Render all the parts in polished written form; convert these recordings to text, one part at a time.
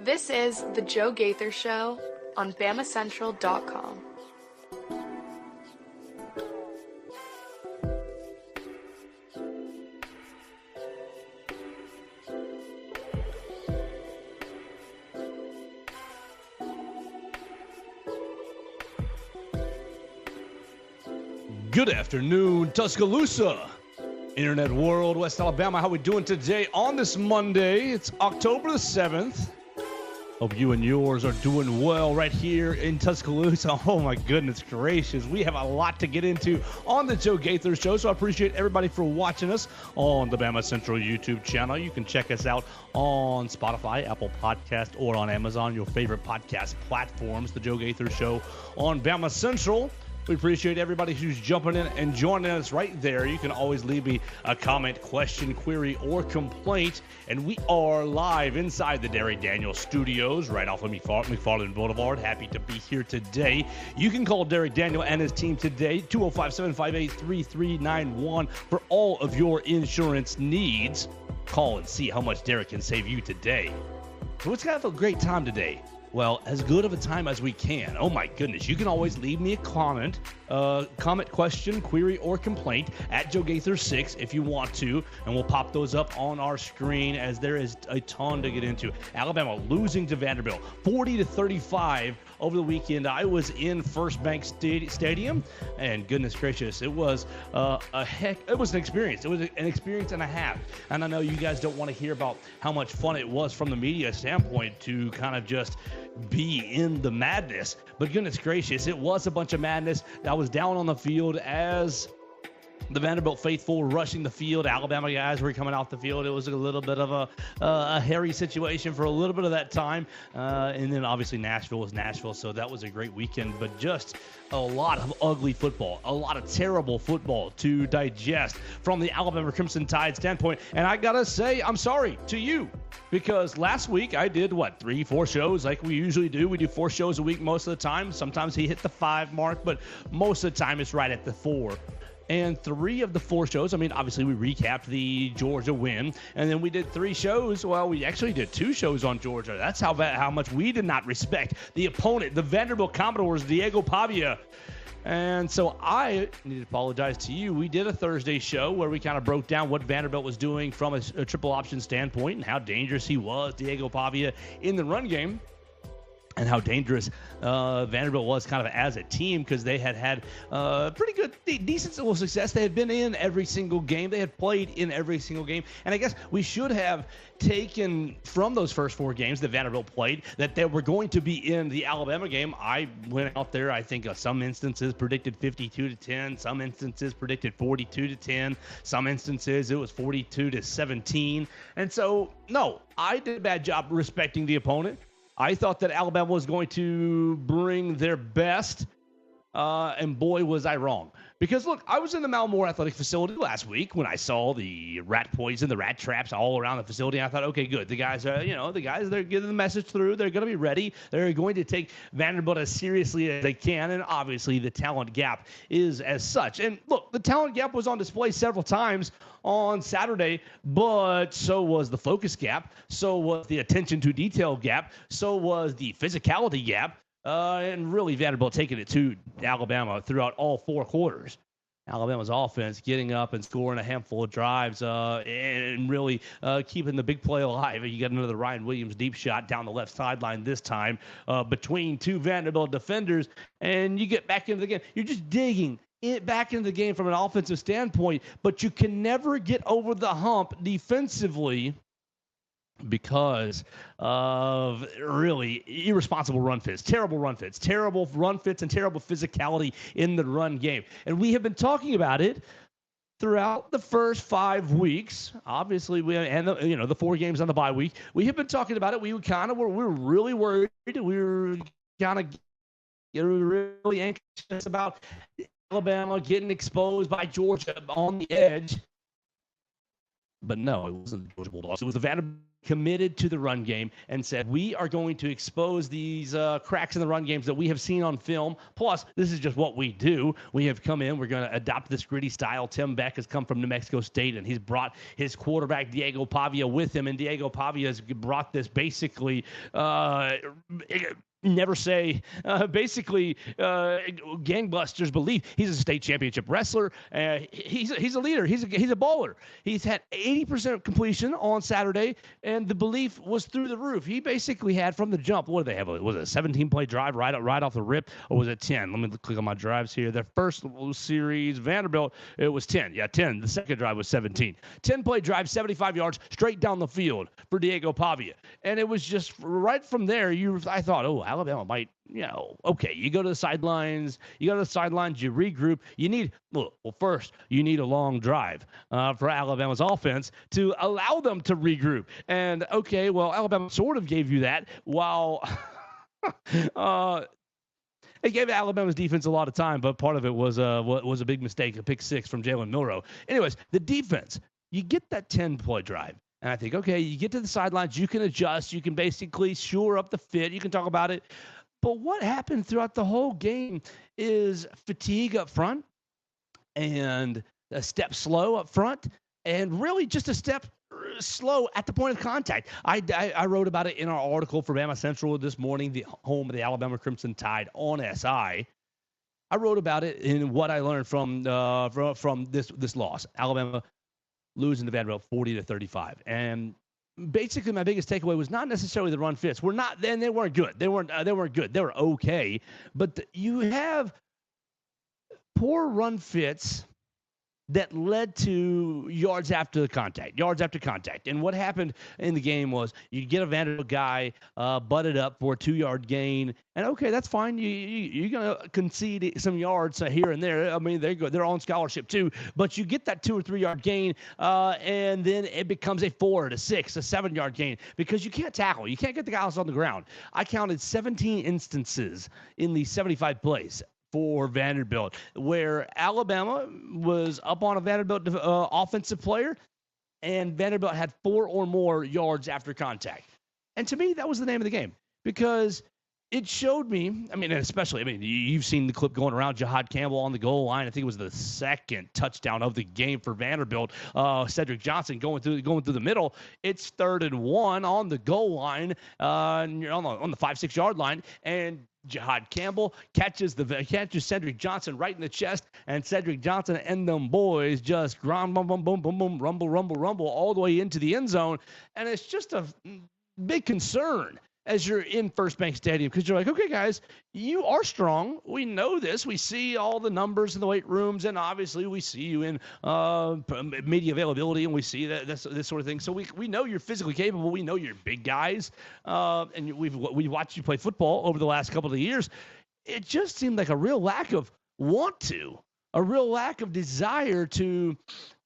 This is The Joe Gaither Show on BamaCentral.com. Good afternoon, Tuscaloosa, Internet World, West Alabama. How we doing today on this Monday? It's October the 7th. Hope you and yours are doing well right here in Tuscaloosa. Oh, my goodness gracious. We have a lot to get into on the Joe Gaither Show, so I appreciate everybody for watching us on the Bama Central YouTube channel. You can check us out on Spotify, Apple Podcast, or on Amazon, your favorite podcast platforms. The Joe Gaither Show on Bama Central. We appreciate everybody who's jumping in and joining us right there. You can always leave me a comment, question, query, or complaint. And we are live inside the Derry Daniel Studios right off of McFarland Boulevard. Happy to be here today. You can call Derek Daniel and his team today, 205-758-3391, for all of your insurance needs. Call and see how much Derek can save you today. So it's kind of a great time today. Well, as good of a time as we can. Oh, my goodness. You can always leave me a comment, question, query, or complaint at Joe Gaither 6 if you want to, and we'll pop those up on our screen as there is a ton to get into. Alabama losing to Vanderbilt 40-35 over the weekend. I was in First Bank Stadium, and goodness gracious, it was an experience. It was an experience and a half. And I know you guys don't want to hear about how much fun it was from the media standpoint to kind of just be in the madness, but goodness gracious, it was a bunch of madness. I was down on the field as the Vanderbilt faithful were rushing the field. Alabama guys were coming out the field. It was a little bit of a hairy situation for a little bit of that time. And then obviously Nashville was Nashville, so that was a great weekend. But just a lot of ugly football, a lot of terrible football to digest from the Alabama Crimson Tide standpoint. And I got to say, I'm sorry to you, because last week I did, 3-4 shows like we usually do. We do 4 shows a week most of the time. Sometimes he hit the 5 mark, but most of the time it's right at the 4. And 3 of the 4 shows, obviously we recapped the Georgia win, and then we did 3 shows. Well, we actually did 2 shows on Georgia. That's how much we did not respect the opponent, the Vanderbilt Commodores, Diego Pavia. And so I need to apologize to you. We did a Thursday show where we kind of broke down what Vanderbilt was doing from a triple option standpoint and how dangerous he was, Diego Pavia, in the run game. And how dangerous Vanderbilt was kind of as a team, because they had pretty good, decent civil success. They had been in every single game. They had played in every single game. And I guess we should have taken from those first 4 games that Vanderbilt played that they were going to be in the Alabama game. I went out there, I think some instances predicted 52-10. Some instances predicted 42-10. Some instances it was 42-17. And so, no, I did a bad job respecting the opponent. I thought that Alabama was going to bring their best, and boy, was I wrong. Because, look, I was in the Moore Athletic Facility last week when I saw the rat poison, the rat traps all around the facility, and I thought, okay, good. The guys are, they're getting the message through. They're going to be ready. They're going to take Vanderbilt as seriously as they can, and obviously the talent gap is as such. And, look, the talent gap was on display several times on Saturday, but so was the focus gap, so was the attention to detail gap, so was the physicality gap, and really Vanderbilt taking it to Alabama throughout all 4 quarters. Alabama's offense getting up and scoring a handful of drives and really keeping the big play alive. You got another Ryan Williams deep shot down the left sideline this time between 2 Vanderbilt defenders, and you get back into the game. You're just digging it back into the game from an offensive standpoint, but you can never get over the hump defensively because of really irresponsible run fits, terrible run fits, and terrible physicality in the run game. And we have been talking about it throughout the first 5 weeks. Obviously, the 4 games on the bye week, we have been talking about it. We were really worried. We were really anxious about Alabama getting exposed by Georgia on the edge. But no, it wasn't the Georgia Bulldogs. It was the Vanderbilt committed to the run game and said, we are going to expose these cracks in the run games that we have seen on film. Plus, this is just what we do. We have come in. We're going to adopt this gritty style. Tim Beck has come from New Mexico State, and he's brought his quarterback, Diego Pavia, with him. And Diego Pavia has brought this basically never say, gangbusters belief. He's a state championship wrestler. He's a leader. He's a bowler. He's had 80% completion on Saturday, and the belief was through the roof. He basically had from the jump. What did they have? Was it a 17-play drive right off the rip, or was it 10? Let me click on my drives here. Their first series, Vanderbilt, it was 10. Yeah, 10. The second drive was 17. 10-play drive, 75 yards, straight down the field for Diego Pavia. And it was just right from there, I thought, oh, Alabama might, okay, you go to the sidelines, you regroup. You need, first, you need a long drive for Alabama's offense to allow them to regroup. And, okay, well, Alabama sort of gave you that while it gave Alabama's defense a lot of time, but part of it was a big mistake, a pick six from Jalen Milroe. Anyways, the defense, you get that 10-play drive. And I think, okay, you get to the sidelines, you can adjust, you can basically shore up the fit, you can talk about it. But what happened throughout the whole game is fatigue up front and a step slow up front and really just a step slow at the point of contact. I wrote about it in our article for Bama Central this morning, the home of the Alabama Crimson Tide on SI. I wrote about it in what I learned from this loss. Alabama losing to Vanderbilt 40-35. And basically my biggest takeaway was not necessarily the run fits. They weren't good. They weren't good. They were okay. But you have poor run fits that led to yards after contact. And what happened in the game was you get a Vanderbilt guy butted up for a 2-yard gain, and okay, that's fine. You're going to concede some yards here and there. I mean, they're on scholarship too, but you get that 2 or 3 yard gain, and then it becomes a 4 to 6, a 7-yard gain because you can't tackle. You can't get the guys on the ground. I counted 17 instances in the 75 plays for Vanderbilt, where Alabama was up on a Vanderbilt offensive player, and Vanderbilt had 4 or more yards after contact. And to me, that was the name of the game because it showed me, you've seen the clip going around, Jeheim Campbell on the goal line. I think it was the second touchdown of the game for Vanderbilt. Cedric Johnson going through the middle. It's 3rd and 1 on the goal line, on the 5-6 yard line, and Jeheim Campbell catches Cedric Johnson right in the chest, and Cedric Johnson and them boys just ground, boom, boom, boom, boom, boom, rumble all the way into the end zone. And it's just a big concern as you're in First Bank Stadium because you're like, okay, guys, you are strong. We know this. We see all the numbers in the weight rooms, and obviously we see you in media availability, and we see this sort of thing. So we know you're physically capable. We know you're big guys, and we've watched you play football over the last couple of years. It just seemed like a real lack of a real lack of desire to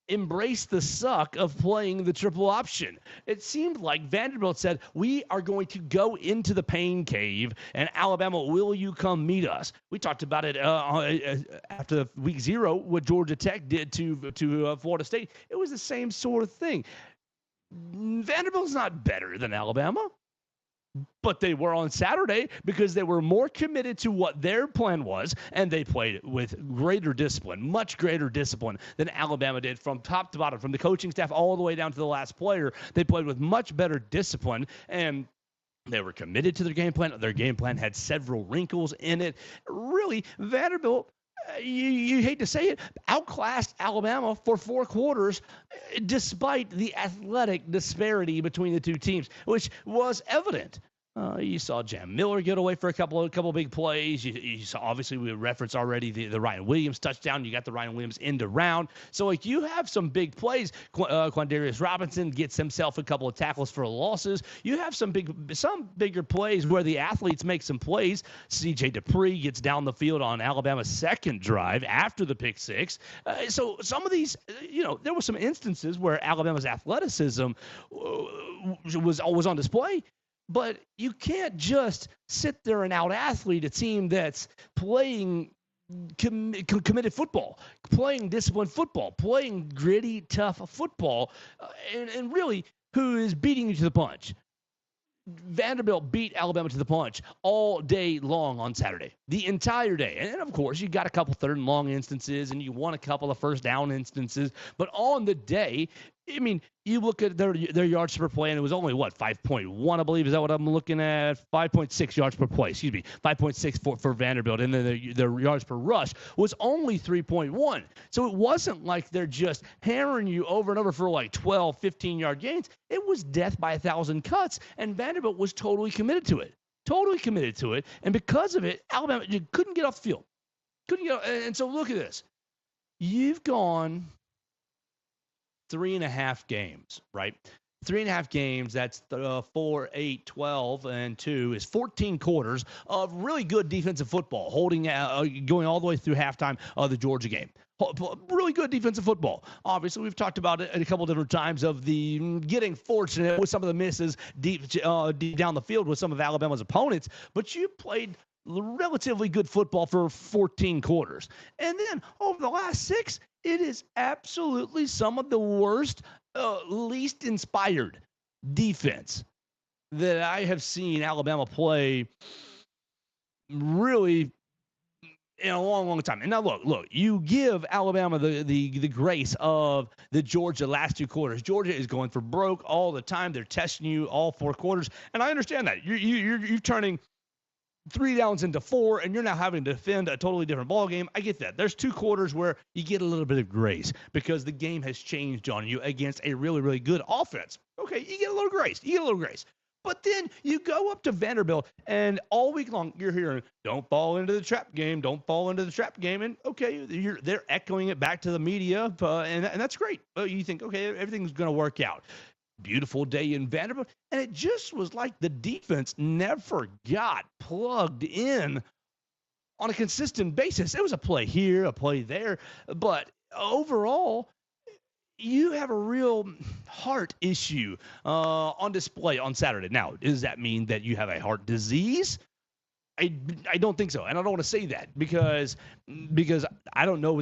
embrace the suck of playing the triple option. It seemed like Vanderbilt said, we are going to go into the pain cave, and Alabama, will you come meet us? We talked about it after week 0, what Georgia Tech did to Florida State. It was the same sort of thing. Vanderbilt's not better than Alabama, but they were on Saturday because they were more committed to what their plan was, and they played with greater discipline, much greater discipline than Alabama did from top to bottom, from the coaching staff all the way down to the last player. They played with much better discipline, and they were committed to their game plan. Their game plan had several wrinkles in it. Really, Vanderbilt, you hate to say it, outclassed Alabama for 4 quarters despite the athletic disparity between the two teams, which was evident. You saw Jam Miller get away for a couple big plays. You saw, obviously, we referenced already the Ryan Williams touchdown. You got the Ryan Williams end around. So, you have some big plays. Quandarius Robinson gets himself a couple of tackles for losses. You have some bigger plays where the athletes make some plays. C.J. Dupree gets down the field on Alabama's second drive after the pick six. So, some of these, there were some instances where Alabama's athleticism was always on display. But you can't just sit there and out-athlete a team that's playing committed football, playing disciplined football, playing gritty, tough football. And really, who is beating you to the punch. Vanderbilt beat Alabama to the punch all day long on Saturday, the entire day. And of course, you got a couple third and long instances, and you won a couple of first down instances. But on the day, I mean, you look at their yards per play, and it was only, 5.1, I believe. Is that what I'm looking at? 5.6 yards per play. 5.6 for Vanderbilt. And then their yards per rush was only 3.1. So it wasn't like they're just hammering you over and over for like 12, 15-yard gains. It was death by 1,000 cuts, and Vanderbilt was totally committed to it. And because of it, Alabama couldn't get off the field. And so look at this. You've gone 3.5 games, right? 3.5 games, that's 4, 8, 12, and 2 is 14 quarters of really good defensive football, going all the way through halftime of the Georgia game. Really good defensive football. Obviously, we've talked about it a couple different times of the getting fortunate with some of the misses deep down the field with some of Alabama's opponents, but you played relatively good football for 14 quarters. And then over the last 6, it is absolutely some of the worst, least inspired defense that I have seen Alabama play really in a long, long time. And now look, you give Alabama the grace of the Georgia last 2 quarters. Georgia is going for broke all the time. They're testing you all 4 quarters. And I understand that. You're turning 3 downs into 4, and you're now having to defend a totally different ball game. I get that. There's 2 quarters where you get a little bit of grace because the game has changed on you against a really, really good offense. Okay, you get a little grace. But then you go up to Vanderbilt, and all week long you're hearing, don't fall into the trap game. And, okay, they're echoing it back to the media, and that's great. You think, okay, everything's going to work out. Beautiful day in Vanderbilt, and it just was like the defense never got plugged in on a consistent basis. It was a play here, a play there, but overall, you have a real heart issue on display on Saturday. Now, does that mean that you have a heart disease? I don't think so, and I don't want to say that because I don't know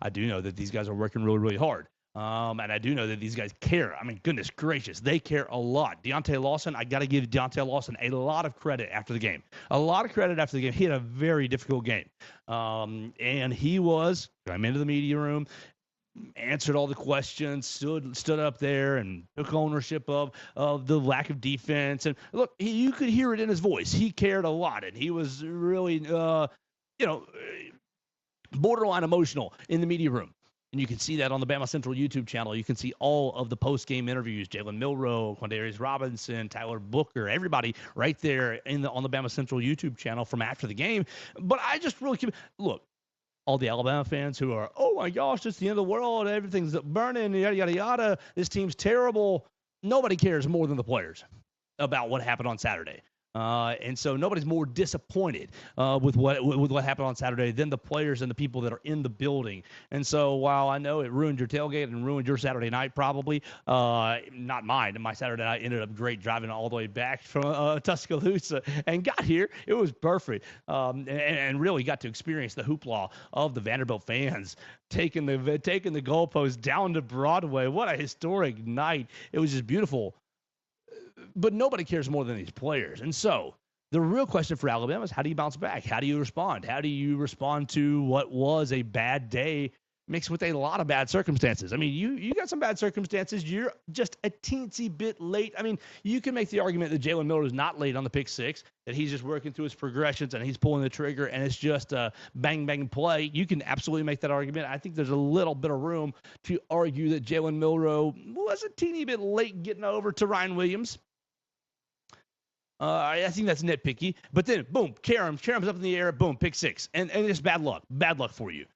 I do know that these guys are working really, really hard. And I do know that these guys care. I mean, goodness gracious, they care a lot. Deontay Lawson, I got to give Deontay Lawson a lot of credit after the game. He had a very difficult game. And he came into the media room, answered all the questions, stood up there and took ownership of the lack of defense. And look, you could hear it in his voice. He cared a lot, and he was really, borderline emotional in the media room. And you can see that on the Bama Central YouTube channel. You can see all of the post-game interviews, Jalen Milroe, Quandarius Robinson, Tyler Booker, everybody right there on the Bama Central YouTube channel from after the game. But I just really look, all the Alabama fans who are, oh my gosh, it's the end of the world, everything's burning, yada, yada, yada, this team's terrible. Nobody cares more than the players about what happened on Saturday. And so nobody's more disappointed with what happened on Saturday than the players and the people that are in the building. And so while I know it ruined your tailgate and ruined your Saturday night, probably not mine. And my Saturday night ended up great, driving all the way back from Tuscaloosa and got here. It was perfect, and really got to experience the hoopla of the Vanderbilt fans taking the goalpost down to Broadway. What a historic night! It was just beautiful. But nobody cares more than these players. And so the real question for Alabama is, how do you bounce back? How do you respond? How do you respond to what was a bad day mixed with a lot of bad circumstances? I mean, you got some bad circumstances. You're just a teensy bit late. I mean, you can make the argument that Jalen Miller is not late on the pick six, that he's just working through his progressions and he's pulling the trigger and it's just a bang, bang play. You can absolutely make that argument. I think there's a little bit of room to argue that Jalen Milroe was a teeny bit late getting over to Ryan Williams. I think that's nitpicky. But then, boom, Karem's up in the air, boom, pick six. And it's bad luck. Bad luck for you.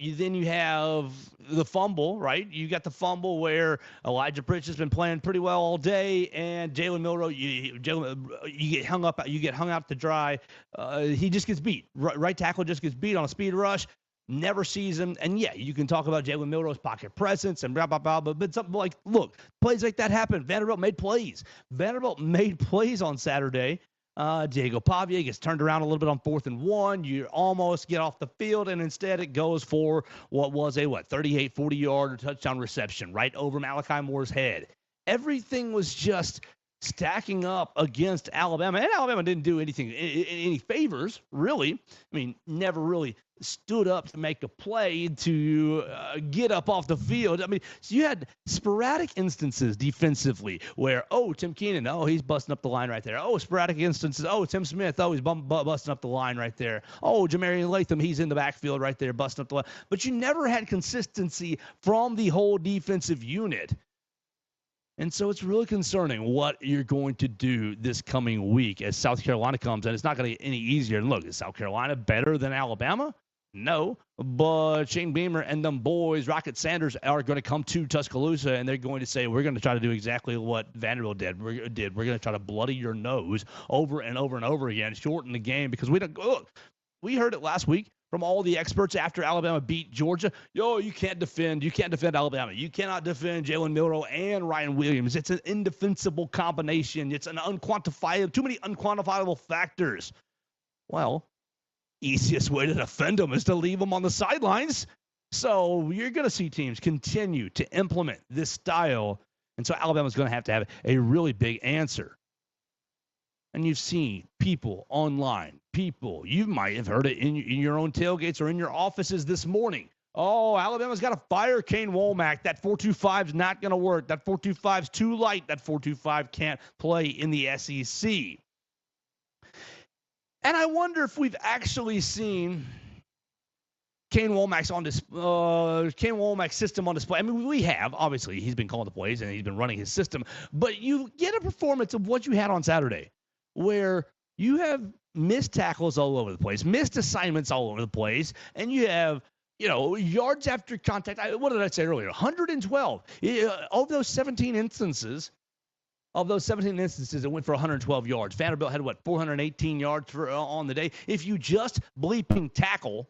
Then you have the fumble, right? You got the fumble where Elijah Pritch has been playing pretty well all day, and Jalen Milroe, you get hung out to dry. He just gets beat. Right tackle just gets beat on a speed rush. Never sees him. And yeah, you can talk about Jalen Milroe's pocket presence and blah, blah, blah, but something like, look, plays like that happen. Vanderbilt made plays. On Saturday. Diego Pavia gets turned around a little bit on 4th and 1. You almost get off the field, and instead it goes for what was a 38, 40-yard touchdown reception right over Malachi Moore's head. everything was just stacking up against Alabama. And Alabama didn't do any favors, really. I mean, never really stood up to make a play to get up off the field. I mean, so you had sporadic instances defensively where, Tim Keenan, he's busting up the line right there. Sporadic instances, Tim Smith, he's busting up the line right there. Jamarian Latham, he's in the backfield right there, busting up the line. But you never had consistency from the whole defensive unit. And so it's really concerning what you're going to do this coming week as South Carolina comes in. It's not going to get any easier. And look, is South Carolina better than Alabama? No. But Shane Beamer and them boys, Rocket Sanders, are going to come to Tuscaloosa, and they're going to say, we're going to try to do exactly what Vanderbilt did. We're going to try to bloody your nose over and over and over again, shorten the game, because we heard it last week from all the experts after Alabama beat Georgia. You can't defend Alabama. You cannot defend Jalen Milroe and Ryan Williams. It's an indefensible combination. It's too many unquantifiable factors. Well, easiest way to defend them is to leave them on the sidelines. So you're going to see teams continue to implement this style. And so Alabama's going to have a really big answer. And you've seen people online, you might have heard it in your own tailgates or in your offices this morning. Alabama's got to fire Kane Wommack. That 4.25 is not going to work. That 4.25 is too light. That 4.25 can't play in the SEC. And I wonder if we've actually seen Kane Wommack's system on display. I mean, we have. Obviously, he's been calling the plays and he's been running his system. But you get a performance of what you had on Saturday, where you have missed tackles all over the place, missed assignments all over the place, and you have, yards after contact. What did I say earlier? 112. Of those 17 instances, it went for 112 yards. Vanderbilt had, 418 yards on the day. If you just bleeping tackle,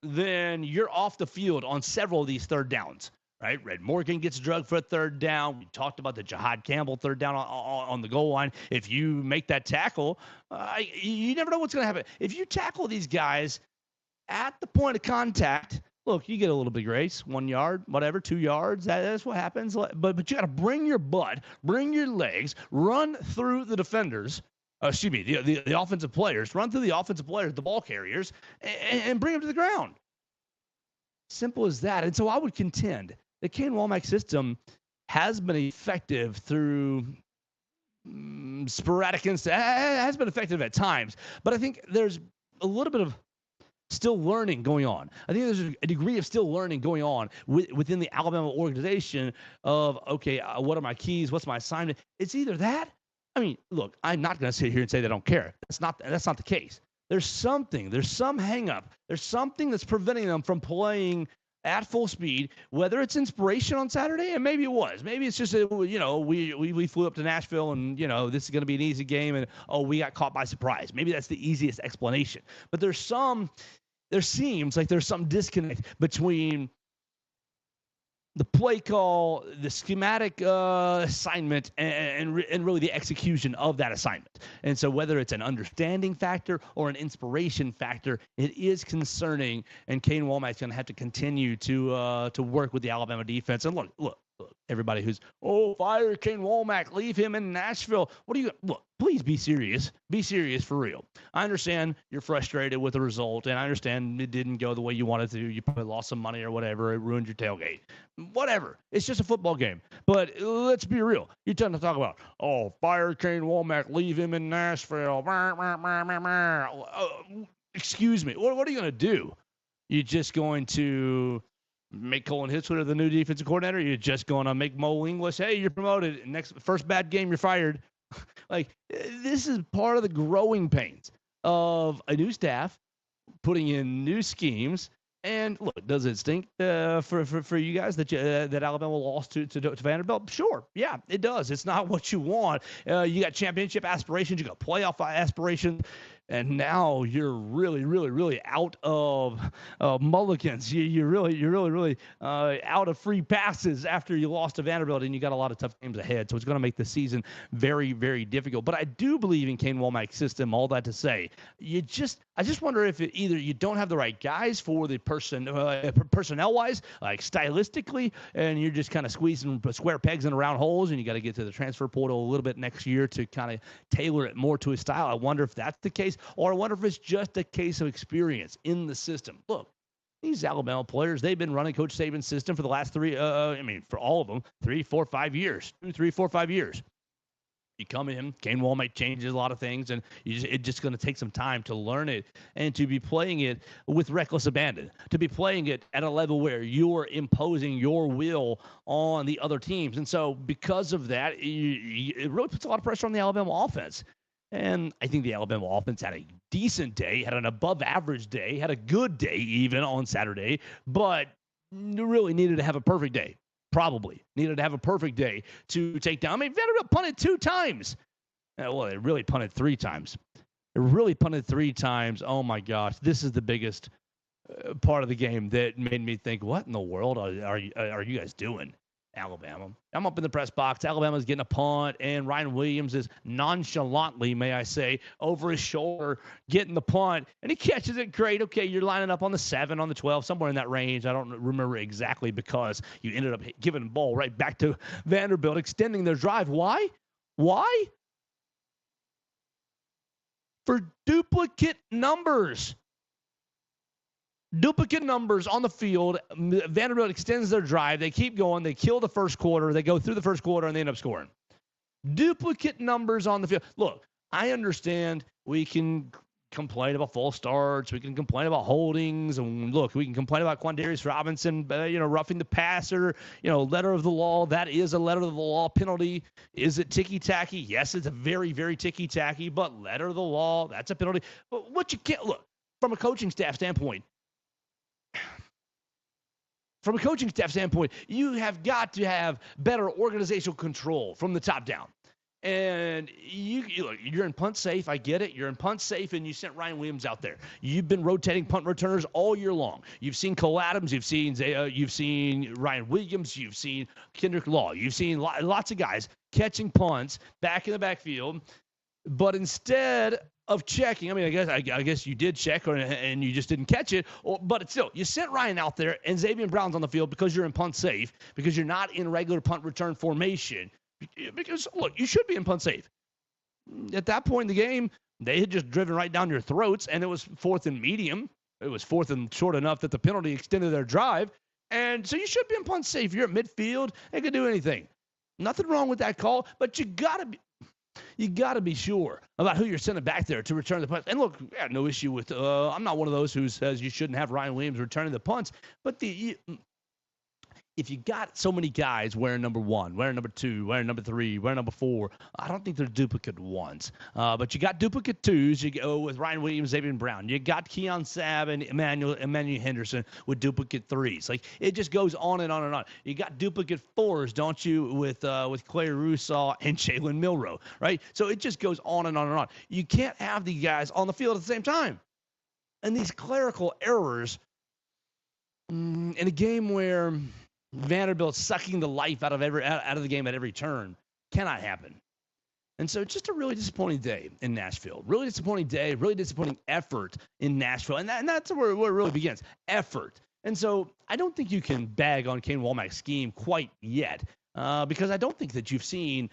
then you're off the field on several of these third downs. Right, Red Morgan gets drugged for a third down. We talked about the Jihad Campbell third down on the goal line. If you make that tackle, you never know what's going to happen. If you tackle these guys at the point of contact, look, you get a little big grace, 1 yard, whatever, 2 yards. That's what happens. But you got to bring your butt, bring your legs, run through the defenders. The offensive players, run through the offensive players, the ball carriers, and bring them to the ground. Simple as that. And so I would contend the Kane Wommack system has been effective through sporadic instances. Has been effective at times, but I think there's a little bit of still learning going on. I think there's a degree of still learning going on within the Alabama organization of, what are my keys? What's my assignment? It's either that. I mean, look, I'm not going to sit here and say they don't care. That's not the case. There's some hang up. There's something that's preventing them from playing at full speed, whether it's inspiration on Saturday, and maybe it was. Maybe it's just, we flew up to Nashville and, this is going to be an easy game and, we got caught by surprise. Maybe that's the easiest explanation. But there seems like there's some disconnect between the play call, the schematic assignment, and really the execution of that assignment. And so whether it's an understanding factor or an inspiration factor, it is concerning. And Kane Wommack's going to have to continue to work with the Alabama defense. And look, everybody who's, fire Kane Wommack, leave him in Nashville. Please be serious. Be serious for real. I understand you're frustrated with the result, and I understand it didn't go the way you wanted to. You probably lost some money or whatever. It ruined your tailgate. Whatever. It's just a football game. But let's be real. You're trying to talk about, fire Kane Wommack, leave him in Nashville. Excuse me. What are you going to do? You're just going to make Colin Hitzler the new defensive coordinator? You're just going to make Mo English, hey, you're promoted. First bad game, you're fired. This is part of the growing pains of a new staff putting in new schemes. And look, does it stink for you guys that Alabama lost to Vanderbilt? Sure, yeah, it does. It's not what you want. You got championship aspirations, you got playoff aspirations. and now you're really, really, really out of mulligans. You're really out of free passes after you lost to Vanderbilt, and you got a lot of tough games ahead. So it's going to make the season very, very difficult. But I do believe in Kane Wommack's system. All that to say, I just wonder if either you don't have the right guys for the personnel wise, like stylistically, and you're just kind of squeezing square pegs in round holes, and you got to get to the transfer portal a little bit next year to kind of tailor it more to his style. I wonder if that's the case, or I wonder if it's just a case of experience in the system. Look, these Alabama players, they've been running Coach Saban's system for the last for all of them, 3, 4, 5 years. 2, 3, 4, 5 years. You come in, Kane Wommack changes a lot of things, and it's just going to take some time to learn it and to be playing it with reckless abandon, to be playing it at a level where you're imposing your will on the other teams. And so because of that, it really puts a lot of pressure on the Alabama offense. And I think the Alabama offense had a decent day, had an above-average day, had a good day even on Saturday, but really needed to have a perfect day. Probably needed to have a perfect day to take down. I mean, Vanderbilt punted 2 times. Well, they really punted 3 times. Oh, my gosh. This is the biggest part of the game that made me think, what in the world are you guys doing, Alabama? I'm up in the press box. Alabama's getting a punt, and Ryan Williams is nonchalantly, may I say, over his shoulder getting the punt, and he catches it great. Okay, you're lining up on the 7, on the 12, somewhere in that range. I don't remember exactly because you ended up giving the ball right back to Vanderbilt, extending their drive. Why? For duplicate numbers. Duplicate numbers on the field. Vanderbilt extends their drive. They keep going. They kill the first quarter. They go through the first quarter, and they end up scoring. Duplicate numbers on the field. Look, I understand we can complain about false starts. We can complain about holdings. And look, we can complain about Quandarius Robinson, roughing the passer, letter of the law. That is a letter of the law penalty. Is it ticky-tacky? Yes, it's a very, very ticky-tacky, but letter of the law, that's a penalty. But what you can't, look, from a coaching staff standpoint, you have got to have better organizational control from the top down. And you're in punt safe. I get it. You're in punt safe, and you sent Ryan Williams out there. You've been rotating punt returners all year long. You've seen Cole Adams. You've seen Ryan Williams. You've seen Kendrick Law. You've seen lots of guys catching punts back in the backfield. But instead of checking, I mean, I guess you did check, and you just didn't catch it. But still, you sent Ryan out there, and Xavier Brown's on the field because you're in punt safe, because you're not in regular punt return formation. Because, look, you should be in punt safe. At that point in the game, they had just driven right down your throats, and it was 4th and medium. It was 4th and short enough that the penalty extended their drive. And so you should be in punt safe. You're at midfield. They can do anything. Nothing wrong with that call, but you got to be sure about who you're sending back there to return the punt. And look, I have no issue with I'm not one of those who says you shouldn't have Ryan Williams returning the punts, but if you got so many guys wearing number 1, wearing number 2, wearing number 3, wearing number 4, I don't think they're duplicate 1s. But you got duplicate 2s. You go with Ryan Williams, Xavier Brown. You got Keon Sabb and Emmanuel Henderson with duplicate 3s. Like, it just goes on and on and on. You got duplicate 4s, don't you, with Clay Rousseau and Jalen Milroe, right? So it just goes on and on and on. You can't have these guys on the field at the same time. And these clerical errors in a game where Vanderbilt sucking the life out of the game at every turn cannot happen. And so just a really disappointing day in Nashville. Really disappointing day, really disappointing effort in Nashville. And that's where it really begins, effort. And so I don't think you can bag on Kane Wommack's scheme quite yet because I don't think that you've seen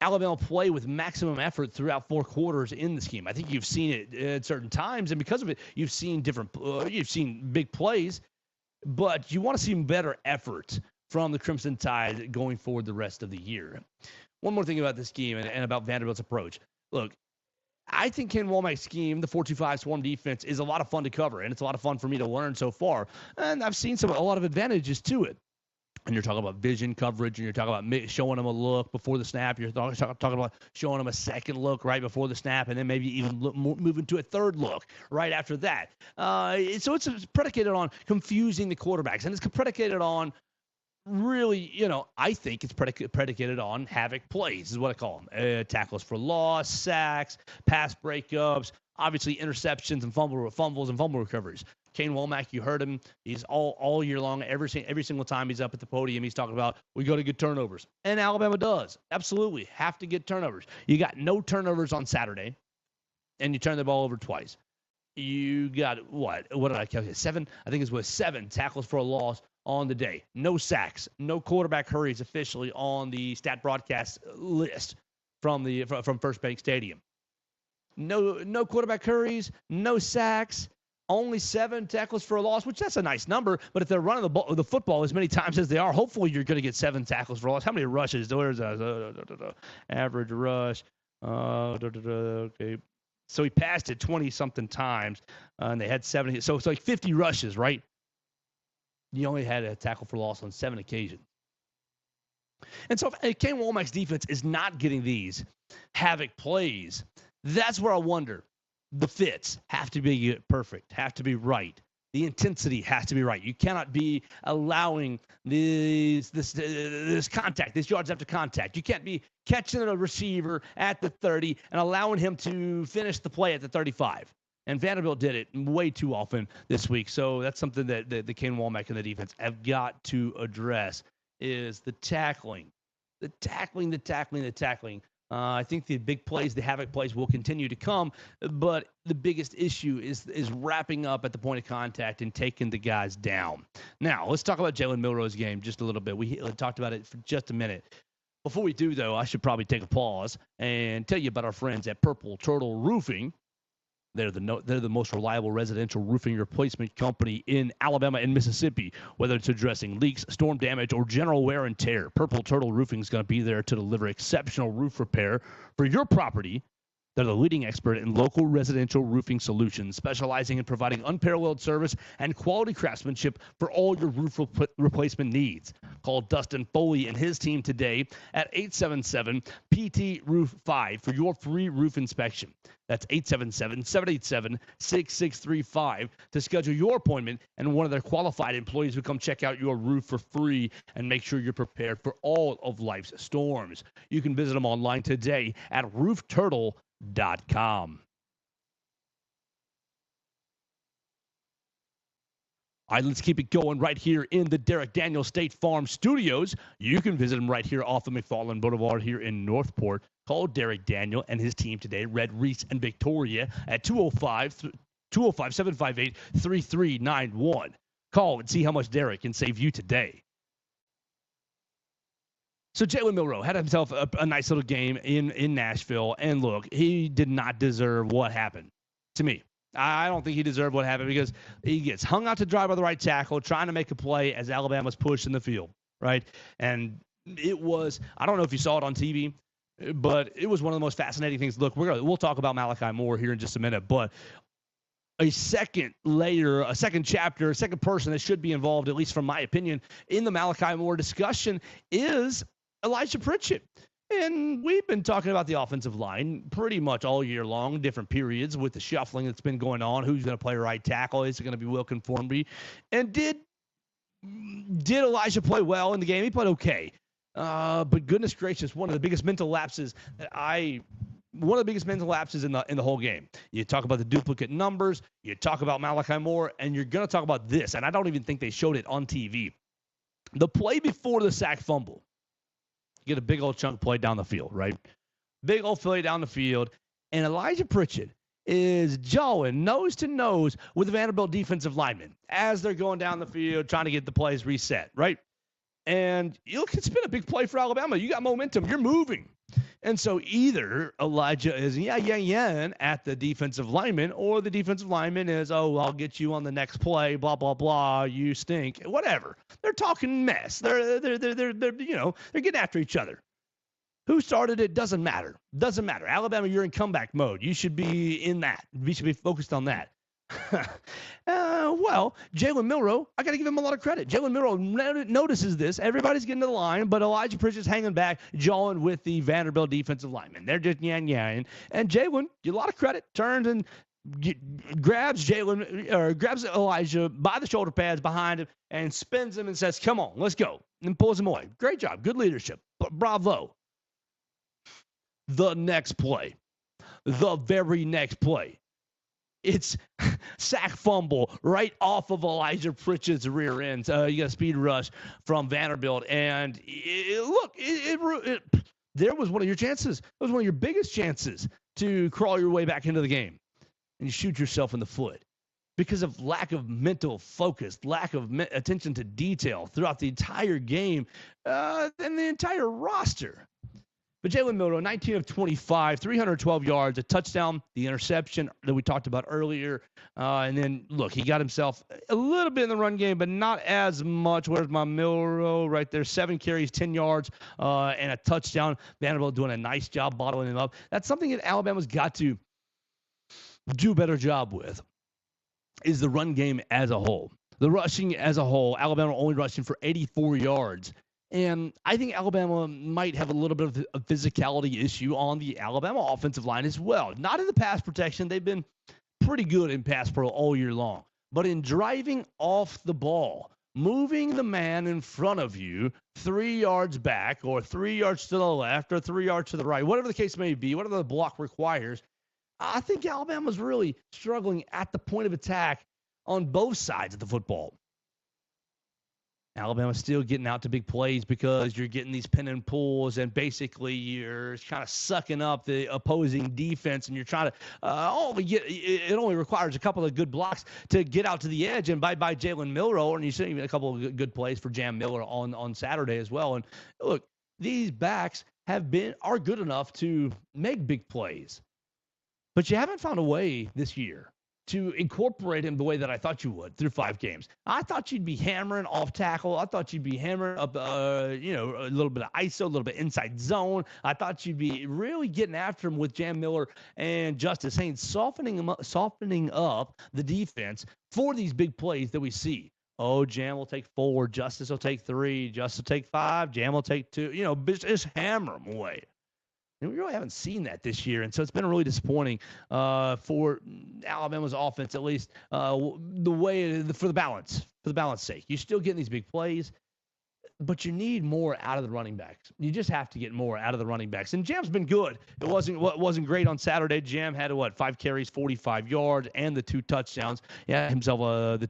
Alabama play with maximum effort throughout 4 quarters in the scheme. I think you've seen it at certain times, and because of it, you've seen big plays. But you want to see better effort from the Crimson Tide going forward the rest of the year. One more thing about this scheme and about Vanderbilt's approach. Look, I think Kane Wommack's scheme, the 4-2-5 swarm defense, is a lot of fun to cover, and it's a lot of fun for me to learn so far. And I've seen a lot of advantages to it. And you're talking about vision coverage, and you're talking about showing them a look before the snap. You're talking about showing them a second look right before the snap, and then maybe even moving to a third look right after that. So it's predicated on confusing the quarterbacks, and it's predicated on really, I think it's predicated on havoc plays is what I call them. Tackles for loss, sacks, pass breakups, obviously interceptions and fumbles and fumble recoveries. Kane Wommack, you heard him. He's all year long. Every single time he's up at the podium, he's talking about we got to get turnovers. And Alabama does. Absolutely. Have to get turnovers. You got no turnovers on Saturday, and you turn the ball over twice. You got what? What did I calculate? 7? I think it was 7 tackles for a loss on the day. No sacks. No quarterback hurries officially on the stat broadcast list from First Bank Stadium. No quarterback hurries. No sacks. Only 7 tackles for a loss, which that's a nice number. But if they're running the football as many times as they are, hopefully you're going to get 7 tackles for a loss. How many rushes? There's average rush. Okay. So he passed it 20-something times, and they had 70. So it's like 50 rushes, right? You only had a tackle for loss on 7 occasions. And so if Kane Wommack's defense is not getting these havoc plays, that's where I wonder. The fits have to be perfect, have to be right. The intensity has to be right. You cannot be allowing this contact, this yards after contact. You can't be catching a receiver at the 30 and allowing him to finish the play at the 35. And Vanderbilt did it way too often this week. So that's something that the Kane Wommack and the defense have got to address is the tackling. The tackling. I think the big plays, the havoc plays will continue to come, but the biggest issue is wrapping up at the point of contact and taking the guys down. Now, let's talk about Jalen Milroe's game just a little bit. We talked about it for just a minute. Before we do, though, I should probably take a pause and tell you about our friends at Purple Turtle Roofing. They're the most reliable residential roofing replacement company in Alabama and Mississippi. Whether it's addressing leaks, storm damage, or general wear and tear, Purple Turtle Roofing is going to be there to deliver exceptional roof repair for your property. They're the leading expert in local residential roofing solutions, specializing in providing unparalleled service and quality craftsmanship for all your roof replacement needs. Call Dustin Foley and his team today at 877-PT-ROOF-5 for your free roof inspection. That's 877-787-6635 to schedule your appointment, and one of their qualified employees will come check out your roof for free and make sure you're prepared for all of life's storms. You can visit them online today at roofturtle.com. All right, let's keep it going right here in the Derek Daniel State Farm Studios. You can visit him right here off of McFarland Boulevard here in Northport. Call Derek Daniel and his team today, Red Reese and Victoria, at 205-758-3391. Call and see how much Derek can save you today. So Jalen Milroe had himself a nice little game in Nashville, and look, he did not deserve what happened to me. I don't think he deserved what happened because he gets hung out to dry by the right tackle, trying to make a play as Alabama's pushed in the field, right? And it was, I don't know if you saw it on TV, but it was one of the most fascinating things. Look, we'll talk about Malachi Moore here in just a minute, but a second layer, a second chapter, a second person that should be involved, at least from my opinion, in the Malachi Moore discussion is Elijah Pritchett. And we've been talking about the offensive line pretty much all year long, different periods with the shuffling that's been going on. Who's going to play right tackle? Is it going to be Wilkin Formby? And did Elijah play well in the game? He played okay. But goodness gracious, one of the biggest mental lapses in the whole game. You talk about the duplicate numbers, you talk about Malachi Moore, and you're going to talk about this. And I don't even think they showed it on TV. The play before the sack fumble. You get a big old chunk play down the field, right? Big old play down the field. And Elijah Pritchett is jawing nose to nose with the Vanderbilt defensive lineman as they're going down the field trying to get the plays reset, right? And it's been a big play for Alabama. You got momentum. You're moving. And so either Elijah is at the defensive lineman, or the defensive lineman is, I'll get you on the next play, blah, blah, blah, you stink, whatever. They're talking mess. They're getting after each other. Who started it doesn't matter. Doesn't matter. Alabama, you're in comeback mode. You should be in that. We should be focused on that. Well, Jalen Milroe, I got to give him a lot of credit. Jalen Milroe notices this. Everybody's getting to the line, but Elijah Pritchett's hanging back, jawing with the Vanderbilt defensive lineman. They're just yan-yan. And Jalen, get a lot of credit, turns and grabs Elijah by the shoulder pads behind him and spins him and says, come on, let's go, and pulls him away. Great job. Good leadership. Bravo. The very next play. It's sack fumble right off of Elijah Pritchett's rear end. You got a speed rush from Vanderbilt. And there was one of your chances. It was one of your biggest chances to crawl your way back into the game. And you shoot yourself in the foot because of lack of mental focus, lack of attention to detail throughout the entire game and the entire roster. But Jalen Milroe, 19 of 25, 312 yards, a touchdown, the interception that we talked about earlier. And then, look, he got himself a little bit in the run game, but not as much. Where's my Milroe right there? 7 carries, 10 yards, and a touchdown. Vanderbilt doing a nice job bottling him up. That's something that Alabama's got to do a better job with, is the run game as a whole. The rushing as a whole, Alabama only rushing for 84 yards. And I think Alabama might have a little bit of a physicality issue on the Alabama offensive line as well. Not in the pass protection. They've been pretty good in pass pro all year long. But in driving off the ball, moving the man in front of you 3 yards back or 3 yards to the left or 3 yards to the right, whatever the case may be, whatever the block requires, I think Alabama's really struggling at the point of attack on both sides of the football. Alabama's still getting out to big plays because you're getting these pin and pulls, and basically you're kind of sucking up the opposing defense, and you're trying to it only requires a couple of good blocks to get out to the edge, and by Jalen Milroe, and you see even a couple of good plays for Jam Miller on Saturday as well. And look, these backs are good enough to make big plays, but you haven't found a way this year to incorporate him the way that I thought you would through 5 games. I thought you'd be hammering off tackle. I thought you'd be hammering up, a little bit of ISO, a little bit inside zone. I thought you'd be really getting after him with Jam Miller and Justice Haynes, softening up the defense for these big plays that we see. Oh, Jam will take 4, Justice will take 3, Justice will take 5, Jam will take 2. Just hammer them away. And we really haven't seen that this year, and so it's been really disappointing for Alabama's offense, at least for the balance sake. You're still getting these big plays, but you need more out of the running backs. You just have to get more out of the running backs. And Jam's been good. It wasn't great on Saturday. Jam had 5 carries, 45 yards, and the 2 touchdowns. He had himself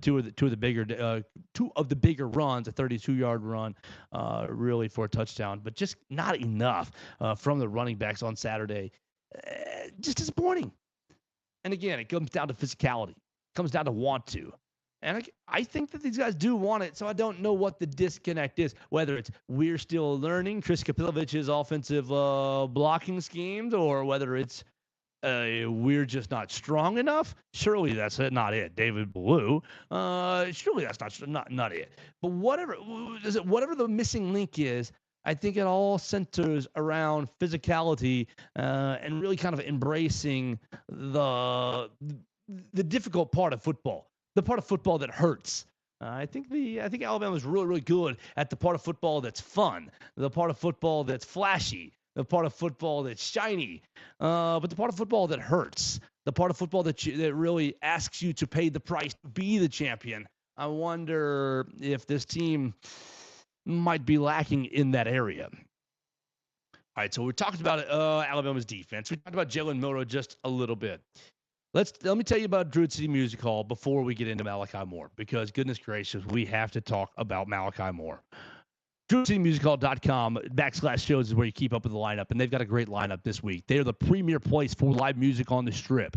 two of the bigger runs, a 32-yard run, really for a touchdown, but just not enough from the running backs on Saturday. Just disappointing. And again, it comes down to physicality. It comes down to want to. And I think that these guys do want it, so I don't know what the disconnect is, whether it's we're still learning Chris Kapilovich's offensive blocking schemes, or whether it's we're just not strong enough. Surely that's not it. David Blue. Surely that's not it. But whatever the missing link is, I think it all centers around physicality and really kind of embracing the difficult part of football. The part of football that hurts. I think Alabama's really, really good at the part of football that's fun, the part of football that's flashy, the part of football that's shiny, but the part of football that hurts, the part of football that really asks you to pay the price to be the champion. I wonder if this team might be lacking in that area. All right, so we talked about Alabama's defense. We talked about Jalen Milroe just a little bit. Let me tell you about Druid City Music Hall before we get into Malachi Moore, because goodness gracious, we have to talk about Malachi Moore. DruidCityMusicHall.com/shows is where you keep up with the lineup, and they've got a great lineup this week. They are the premier place for live music on the Strip.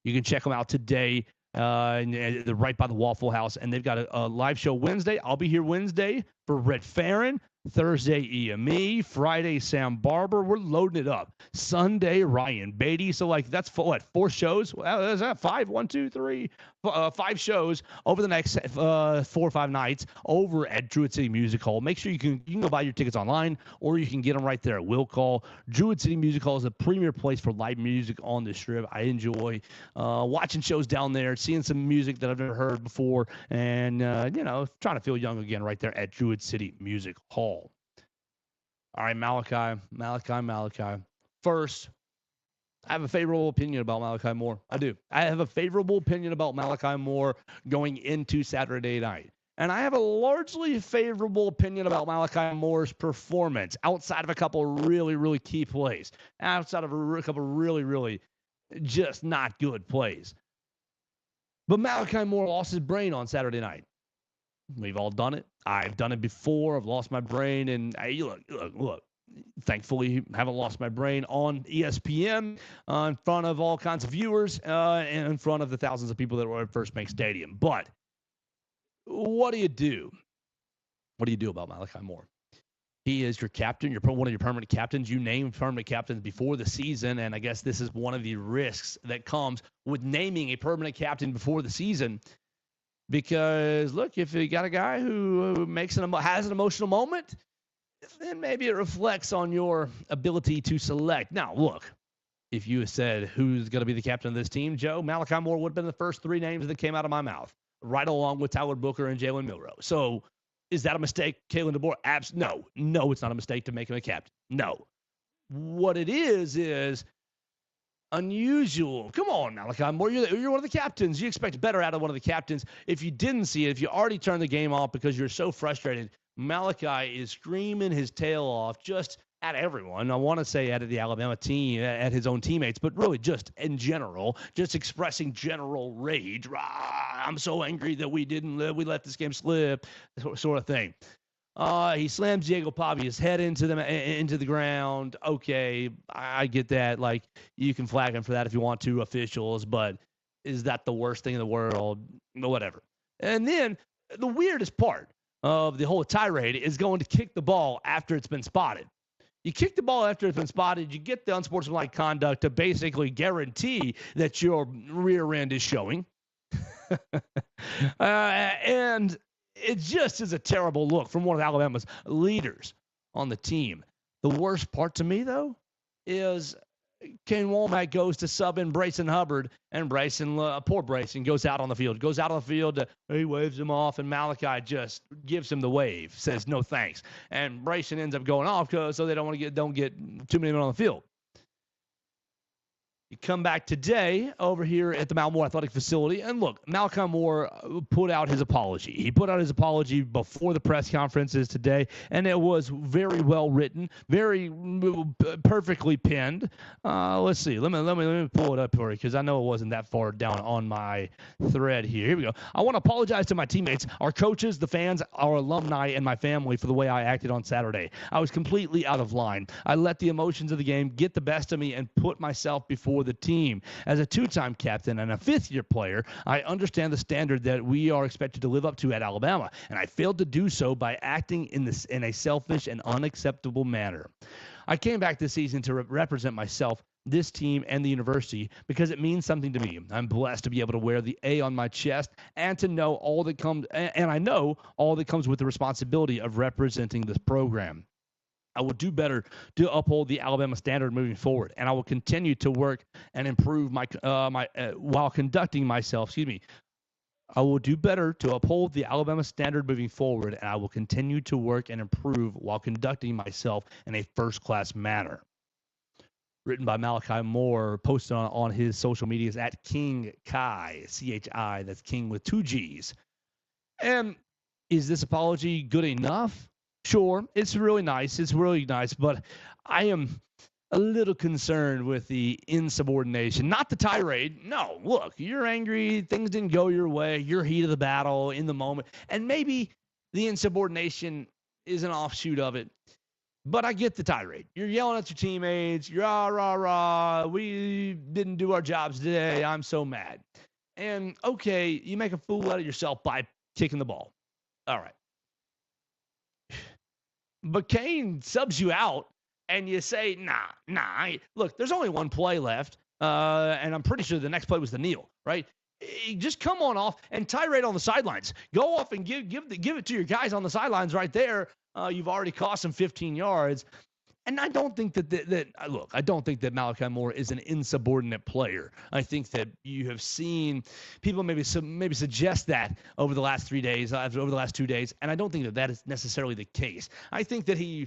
You can check them out today. They're right by the Waffle House, and they've got a live show Wednesday. I'll be here Wednesday for Rhett Farron. Thursday, EME. Friday, Sam Barber. We're loading it up. Sunday, Ryan Beatty. So, that's 4 shows? Well, is that 5? 1, 2, 3, 5 shows over the next 4 or 5 nights over at Druid City Music Hall. Make sure you can go buy your tickets online, or you can get them right there at Will Call. Druid City Music Hall is a premier place for live music on the Strip. I enjoy watching shows down there, seeing some music that I've never heard before, and, trying to feel young again right there at Druid City Music Hall. All right, Malachi. First, I have a favorable opinion about Malachi Moore. I do. I have a favorable opinion about Malachi Moore going into Saturday night. And I have a largely favorable opinion about Malachi Moore's performance outside of a couple really, really key plays, outside of a couple really, really just not good plays. But Malachi Moore lost his brain on Saturday night. We've all done it. I've done it before. I've lost my brain. And look. Thankfully, haven't lost my brain on ESPN in front of all kinds of viewers and in front of the thousands of people that were at First Bank Stadium. But what do you do? What do you do about Malachi Moore? He is your captain. You're one of your permanent captains. You named permanent captains before the season, and I guess this is one of the risks that comes with naming a permanent captain before the season. Because, look, if you got a guy who has an emotional moment, then maybe it reflects on your ability to select. Now, look, if you said who's going to be the captain of this team, Joe, Malachi Moore would have been the first three names that came out of my mouth, right along with Tyler Booker and Jalen Milroe. So is that a mistake, Kalen DeBoer? No, it's not a mistake to make him a captain. No. What it is unusual. Come on, Malachi Moore. You're one of the captains. You expect better out of one of the captains. If you didn't see it, if you already turned the game off because you're so frustrated, Malachi is screaming his tail off just at everyone. I want to say at the Alabama team, at his own teammates, but really just in general, just expressing general rage. I'm so angry that we let this game slip, sort of thing. He slams Diego Pavia's head into the ground. Okay, I get that. Like, you can flag him for that if you want to, officials, but is that the worst thing in the world? Whatever. And then the weirdest part of the whole tirade is going to kick the ball after it's been spotted. You kick the ball after it's been spotted, you get the unsportsmanlike conduct to basically guarantee that your rear end is showing. And it just is a terrible look from one of Alabama's leaders on the team. The worst part to me, though, is Kane Wommack goes to sub in Bryson Hubbard, and poor Bryson, goes out on the field. He waves him off, and Malachi just gives him the wave, says no thanks. And Bryson ends up going off so they don't get too many men on the field. You come back today over here at the Mount Moore Athletic Facility, and look, Malachi Moore put out his apology. He put out his apology before the press conferences today, and it was very well written, very perfectly penned. Let's see. Let me pull it up for you because I know it wasn't that far down on my thread here. Here we go. I want to apologize to my teammates, our coaches, the fans, our alumni, and my family for the way I acted on Saturday. I was completely out of line. I let the emotions of the game get the best of me and put myself before the team. As a two-time captain and a fifth-year player, I understand the standard that we are expected to live up to at Alabama, and I failed to do so by acting in a selfish and unacceptable manner. I came back this season to represent myself, this team, and the university because it means something to me. I'm blessed to be able to wear the A on my chest and to know all that comes, and I know all that comes with the responsibility of representing this program. I will do better to uphold the Alabama standard moving forward, and I will continue to work and improve while conducting myself. I will do better to uphold the Alabama standard moving forward, and I will continue to work and improve while conducting myself in a first-class manner. Written by Malachi Moore, posted on his social medias at King Chi, C-H-I, that's King with two G's. And is this apology good enough? Sure, it's really nice. But I am a little concerned with the insubordination, not the tirade. No, look, you're angry. Things didn't go your way. You're heat of the battle in the moment. And maybe the insubordination is an offshoot of it. But I get the tirade. You're yelling at your teammates. You're rah. We didn't do our jobs today. I'm so mad. And, okay, you make a fool out of yourself by kicking the ball. All right. But Kane subs you out, and you say, nah. Look, there's only one play left, and I'm pretty sure the next play was the kneel, right? Just come on off and tirade on the sidelines. Go off and give it to your guys on the sidelines right there. You've already cost them 15 yards. And I don't think I don't think that Malachi Moore is an insubordinate player. I think that you have seen people maybe suggest that over the last 3 days, over the last 2 days, and I don't think that is necessarily the case. I think that he,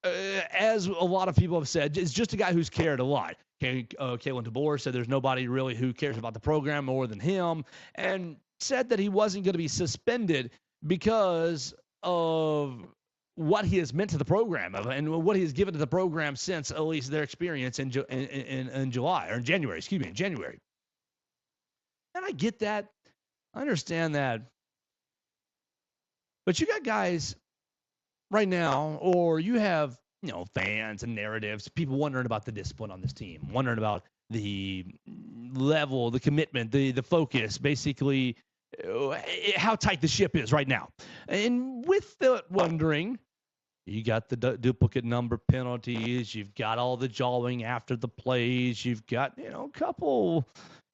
as a lot of people have said, is just a guy who's cared a lot. Kalen DeBoer said there's nobody really who cares about the program more than him, and said that he wasn't going to be suspended because of what he has meant to the program and what he has given to the program since at least their experience in January. And I get that. I understand that. But you got guys right now, or you have, fans and narratives, people wondering about the discipline on this team, wondering about the level, the commitment, the focus, basically how tight the ship is right now. And with the wondering, you got the duplicate number penalties. You've got all the jawing after the plays. You've got, a couple,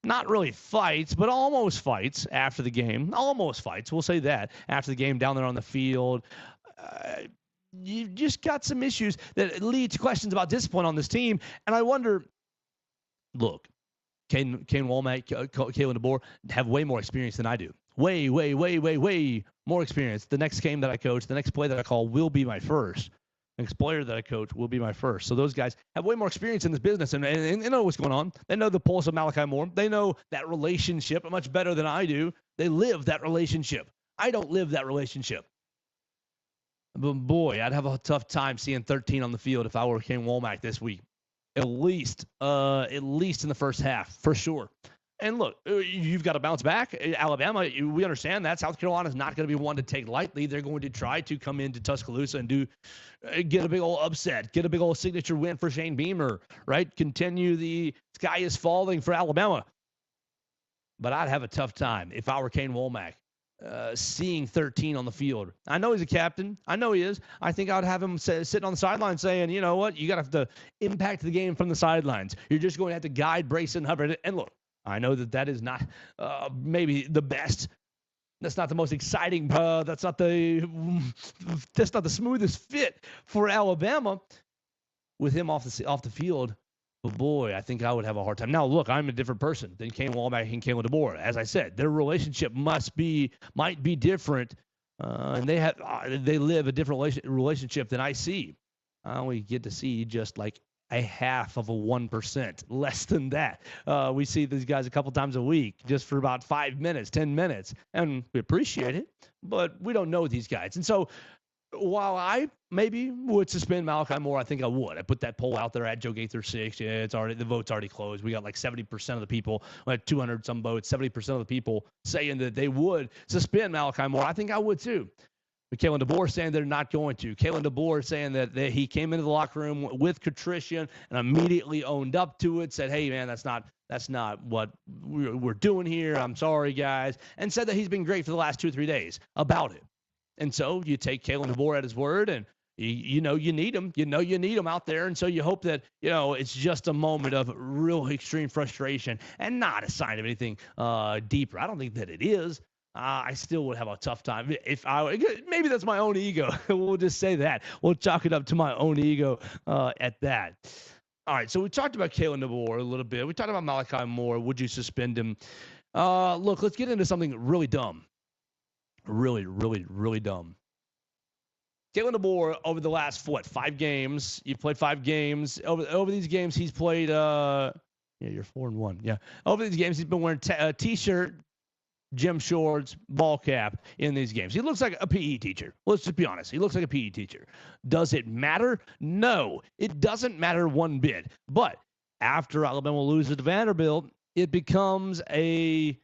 not really fights, but almost fights after the game. Almost fights, we'll say that, after the game down there on the field. You've just got some issues that lead to questions about discipline on this team. And I wonder, look, Kane Wommack, Kalen DeBoer have way more experience than I do. Way more experience. The next game that I coach, the next play that I call will be my first. The next player that I coach will be my first. So those guys have way more experience in this business and they know what's going on. They know the pulse of Malachi Moore. They know that relationship much better than I do. They live that relationship. I don't live that relationship. But boy, I'd have a tough time seeing 13 on the field if I were Kane Wommack this week. At least in the first half, for sure. And look, you've got to bounce back. Alabama, we understand that. South Carolina is not going to be one to take lightly. They're going to try to come into Tuscaloosa and get a big old upset, get a big old signature win for Shane Beamer, right? Continue the sky is falling for Alabama. But I'd have a tough time if I were Kane Wommack seeing 13 on the field. I know he's a captain. I know he is. I think I'd have him sitting on the sideline saying, you know what, you got to have to impact the game from the sidelines. You're just going to have to guide Brayson Hubbard. And look, I know that is not maybe the best. That's not the most exciting. That's not the smoothest fit for Alabama with him off the field. But boy, I think I would have a hard time. Now, look, I'm a different person than Kane Wommack and Kalen DeBoer. As I said, their relationship might be different, and they live a different relationship than I see. I only get to see just like a half of a 1%, less than that. We see these guys a couple times a week, just for about 5 minutes, 10 minutes, and we appreciate it, but we don't know these guys. And so while I maybe would suspend Malachi Moore, I think I would. I put that poll out there at Joe Gaither 6. Yeah, the vote's already closed. We got like 70% of the people, like 200 some votes, 70% of the people saying that they would suspend Malachi Moore. I think I would too. But Kalen DeBoer saying they're not going to. Kalen DeBoer saying that he came into the locker room with contrition and immediately owned up to it, said, hey, man, that's not what we're doing here. I'm sorry, guys. And said that he's been great for the last 2 or 3 days about it. And so you take Kalen DeBoer at his word, and you need him. You need him out there. And so you hope that, it's just a moment of real extreme frustration and not a sign of anything deeper. I don't think that it is. I still would have a tough time maybe that's my own ego. We'll just say that. We'll chalk it up to my own ego at that. All right, so we talked about Kalen DeBoer a little bit. We talked about Malachi Moore. Would you suspend him? Look, let's get into something really dumb. Really, really, really dumb. Kalen DeBoer, over the last, 5 games, you've played 5 games. Over these games, he's played, you're 4-1. Yeah. Over these games, he's been wearing a T-shirt, gym shorts, ball cap in these games. He looks like a PE teacher. Let's just be honest. He looks like a PE teacher. Does it matter? No, it doesn't matter one bit. But after Alabama loses to Vanderbilt, it becomes a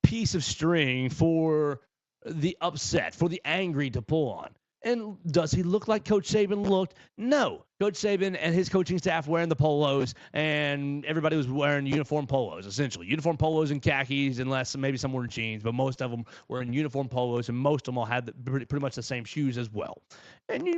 piece of string for the upset, for the angry to pull on. And does he look like Coach Saban looked? No. Coach Saban and his coaching staff wearing the polos, and everybody was wearing uniform polos, essentially. Uniform polos and khakis, unless maybe some were in jeans, but most of them were in uniform polos, and most of them all had pretty much the same shoes as well. And,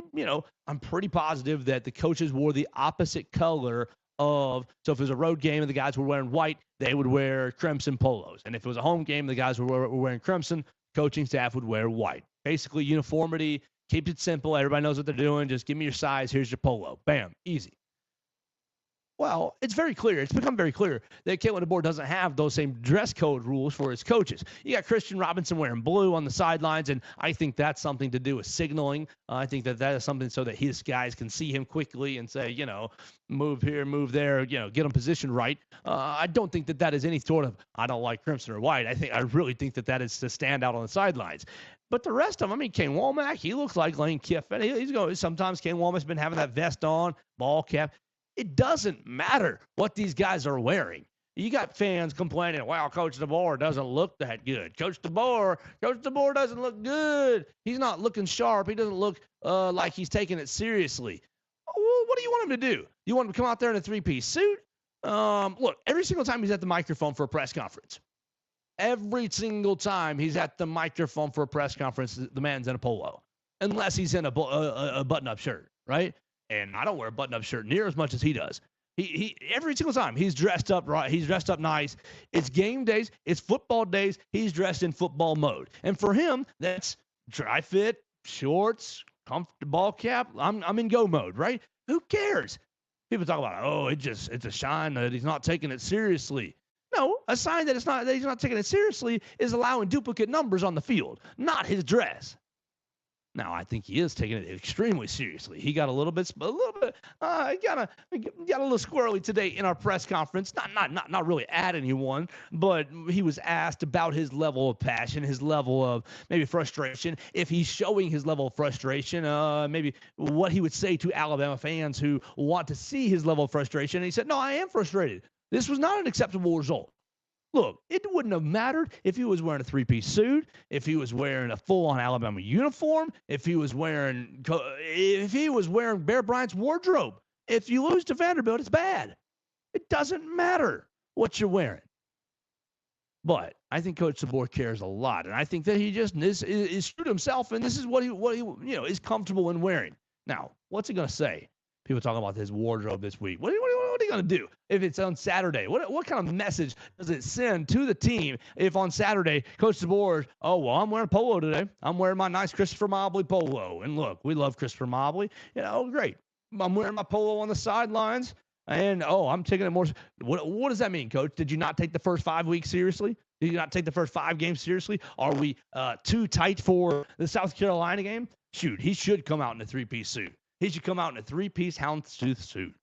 I'm pretty positive that the coaches wore the opposite color so if it was a road game and the guys were wearing white, they would wear crimson polos. And if it was a home game, the guys were wearing crimson, coaching staff would wear white. Basically, uniformity, keep it simple. Everybody knows what they're doing. Just give me your size. Here's your polo. Bam. Easy. Well, it's very clear. It's become very clear that Kalen DeBoer doesn't have those same dress code rules for his coaches. You got Christian Robinson wearing blue on the sidelines, and I think that's something to do with signaling. I think that is something so that his guys can see him quickly and say, move here, move there, get him positioned right. I don't think that is any sort of, I don't like crimson or white. I really think that is to stand out on the sidelines. But the rest of them, Kane Wommack, he looks like Lane Kiffin. He's going. Sometimes Kane Wommack's been having that vest on, ball cap. It doesn't matter what these guys are wearing. You got fans complaining, "Wow, Coach DeBoer doesn't look that good. Coach DeBoer doesn't look good. He's not looking sharp. He doesn't look like he's taking it seriously." Well, what do you want him to do? You want him to come out there in a three-piece suit? Look, every single time he's at the microphone for a press conference, every single time he's at the microphone for a press conference, the man's in a polo, unless he's in a button-up shirt, right? And I don't wear a button-up shirt near as much as he does. He every single time he's dressed up right. He's dressed up nice. It's game days. It's football days. He's dressed in football mode. And for him, that's dry fit, shorts, ball cap. I'm in go mode, right? Who cares? People talk about, it's a sign that he's not taking it seriously. No, a sign that he's not taking it seriously is allowing duplicate numbers on the field, not his dress. Now, I think he is taking it extremely seriously. He got a little bit, got a little squirrely today in our press conference. Not really at anyone, but he was asked about his level of passion, his level of maybe frustration. If he's showing his level of frustration, maybe what he would say to Alabama fans who want to see his level of frustration. And he said, "No, I am frustrated. This was not an acceptable result." Look, it wouldn't have mattered if he was wearing a three-piece suit, if he was wearing a full-on Alabama uniform, if he was wearing Bear Bryant's wardrobe. If you lose to Vanderbilt, it's bad. It doesn't matter what you're wearing. But I think Coach DeBoer cares a lot, and I think that he just is true to himself, and this is what he is comfortable in wearing. Now, what's he going to say? People talking about his wardrobe this week. What are you going to do if it's on Saturday? What kind of message does it send to the team if on Saturday Coach DeBoer, I'm wearing polo today. I'm wearing my nice Christopher Mobley polo. And look, we love Christopher Mobley. Great. I'm wearing my polo on the sidelines. And, I'm taking it more. What does that mean, Coach? Did you not take the first 5 weeks seriously? Did you not take the first 5 games seriously? Are we too tight for the South Carolina game? Shoot, he should come out in a three-piece suit. He should come out in a three-piece houndstooth suit.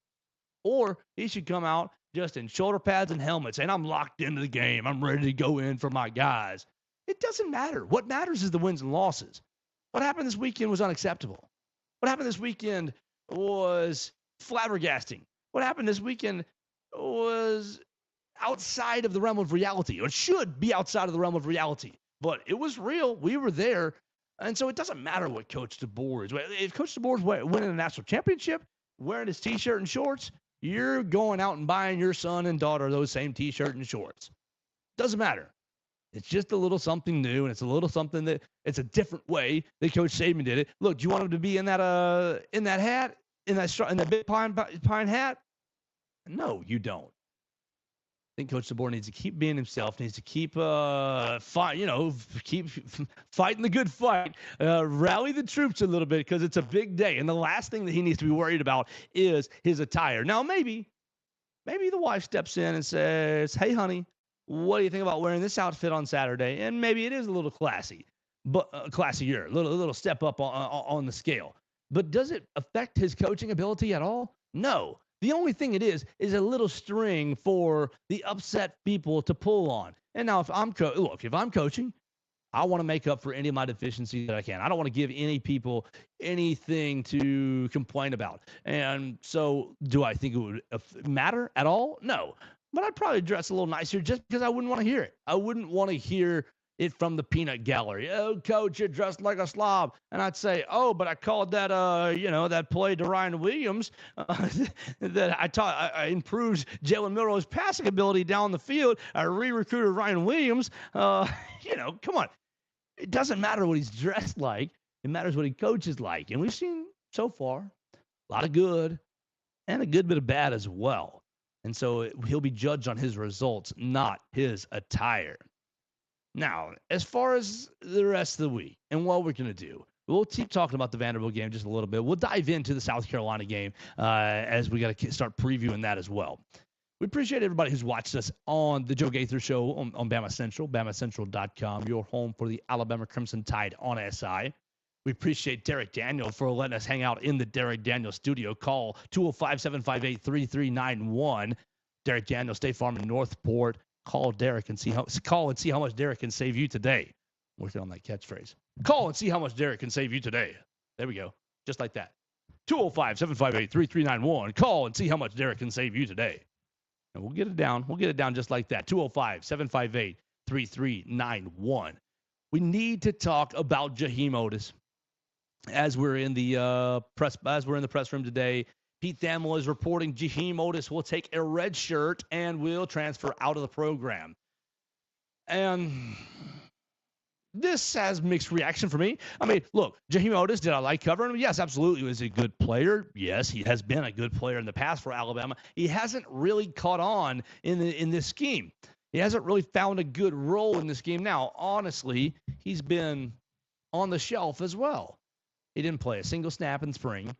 Or he should come out just in shoulder pads and helmets, and I'm locked into the game. I'm ready to go in for my guys. It doesn't matter. What matters is the wins and losses. What happened this weekend was unacceptable. What happened this weekend was flabbergasting. What happened this weekend was outside of the realm of reality, or it should be outside of the realm of reality. But it was real. We were there. And so it doesn't matter what Coach DeBoer is. If Coach DeBoer is winning a national championship, wearing his T-shirt and shorts, you're going out and buying your son and daughter those same T-shirt and shorts. Doesn't matter. It's just a little something new, and it's a little something that it's a different way that Coach Saban did it. Look, do you want him to be in that hat, in that big pine hat? No, you don't. I think Coach DeBoer needs to keep being himself, needs to keep keep fighting the good fight, rally the troops a little bit because it's a big day. And the last thing that he needs to be worried about is his attire. Now, maybe the wife steps in and says, "Hey, honey, what do you think about wearing this outfit on Saturday?" And maybe it is a little classy, but classier, a little step up on the scale. But does it affect his coaching ability at all? No. The only thing it is a little string for the upset people to pull on. And now if I'm coaching, I want to make up for any of my deficiencies that I can. I don't want to give any people anything to complain about. And so do I think it would matter at all? No. But I'd probably dress a little nicer just because I wouldn't want to hear it. I wouldn't want to hear it from the peanut gallery. "Oh, Coach, you're dressed like a slob." And I'd say, but I called that, that play to Ryan Williams that I improved Jalen Milroe's passing ability down the field. I re-recruited Ryan Williams. Come on. It doesn't matter what he's dressed like. It matters what he coaches like. And we've seen so far a lot of good and a good bit of bad as well. And so he'll be judged on his results, not his attire. Now, as far as the rest of the week and what we're going to do, we'll keep talking about the Vanderbilt game just a little bit. We'll dive into the South Carolina game as we got to start previewing that as well. We appreciate everybody who's watched us on the Joe Gaither Show on Bama Central, BamaCentral.com, your home for the Alabama Crimson Tide on SI. We appreciate Derek Daniel for letting us hang out in the Derek Daniel studio. Call 205-758-3391. Derek Daniel, State Farm in Northport. Call Derek and see how much Derek can save you today. I'm working on that catchphrase. Call and see how much Derek can save you today. There we go. Just like that. 205-758-3391. Call and see how much Derek can save you today. And we'll get it down. We'll get it down just like that. 205-758-3391. We need to talk about Jeheim Oatis. As we're in the press room today, Pete Thamel is reporting Jeheim Oatis will take a red shirt and will transfer out of the program. And this has mixed reaction for me. I mean, look, Jeheim Oatis, did I like covering him? Yes, absolutely. He was a good player. Yes, he has been a good player in the past for Alabama. He hasn't really caught on in this scheme. He hasn't really found a good role in this game. Now, honestly, he's been on the shelf as well. He didn't play a single snap in spring.